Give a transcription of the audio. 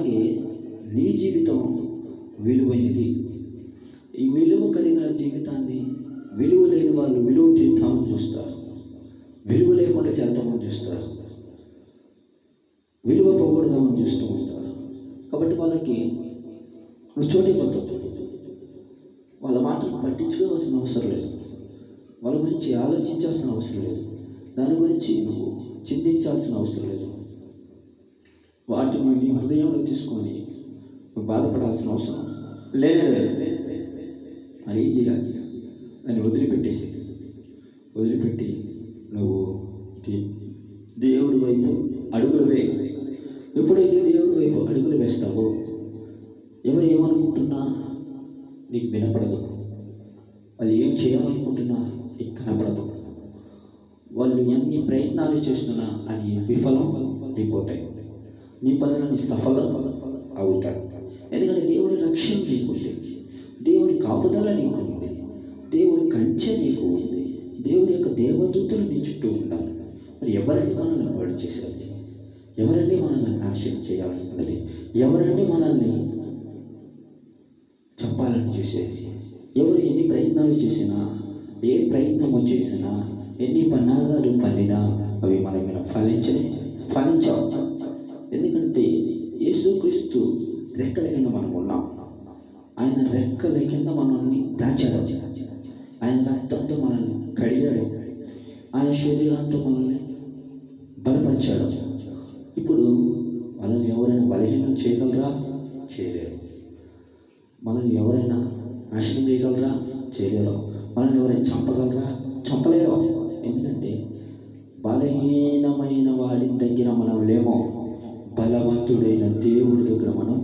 అలాగే నీ జీవితం విలువైనది. ఈ విలువ కలిగిన జీవితాన్ని విలువ లేని వాళ్ళు విలువ తీద్దామని చూస్తారు, విలువ లేకుండా చేద్దామని చూస్తారు, విలువ పోగొడదామని చూస్తూ ఉంటారు. కాబట్టి వాళ్ళకి నువ్వు చోటిపోతావు. వాళ్ళ మాటలు పట్టించుకోవాల్సిన అవసరం లేదు, వాళ్ళ గురించి ఆలోచించాల్సిన అవసరం లేదు, దాని గురించి నువ్వు చింతించాల్సిన అవసరం లేదు. వాటిని నీ హృదయంలో తీసుకొని నువ్వు బాధపడాల్సిన అవసరం లేదు. మరి ఏం చేయాలి? దాన్ని వదిలిపెట్టి నువ్వు దేవుడి వైపు అడుగులు వేయి. ఎప్పుడైతే దేవుడి వైపు అడుగులు వేస్తావో ఎవరు ఏమనుకుంటున్నా నీకు వినపడదు, వాళ్ళు ఏం చేయాలనుకుంటున్నా నీకు కనపడదు, వాళ్ళు ఎన్ని ప్రయత్నాలు చేస్తున్నా అది విఫలం అయిపోతాయి, నీ పనులని సఫలం అవుతాయి. ఎందుకంటే దేవుడి రక్షణ నీకుంది, దేవుడి కాపుదల నీకు ఉంది, దేవుడి కంచె నీకు ఉంది, దేవుడి యొక్క దేవదూతలు నీ చుట్టూ ఉండాలి. మరి ఎవరండి మనల్ని పాడు చేసేది? ఎవరండి మనల్ని నాశనం చేయాలనుకున్నది? ఎవరండి మనల్ని చంపాలని చేసేది? ఎవరు ఎన్ని ప్రయత్నాలు చేసినా, ఏ ప్రయత్నము చేసినా, ఎన్ని పన్నాగాలు పన్నినా అవి మన మీద ఫలించవు. ఎందుకంటే యేసుక్రీస్తు రెక్కల కింద మనం ఉన్నాం. ఆయన రెక్కల కింద మనల్ని దాచాడు, ఆయన రక్తంతో మనల్ని కడిగాడు, ఆయన శరీరంతో మనల్ని బలపరిచాడు. ఇప్పుడు మనల్ని ఎవరైనా బలహీనం చేయగలరా? చేయలేరు. మనల్ని ఎవరైనా నాశనం చేయగలరా? చేయలేరు. మనల్ని ఎవరైనా చంపగలరా? చంపలేరు. ఎందుకంటే బలహీనమైన వాడి దగ్గర మనం లేమో, బలవంతుడైన దేవుడి దగ్గర మనం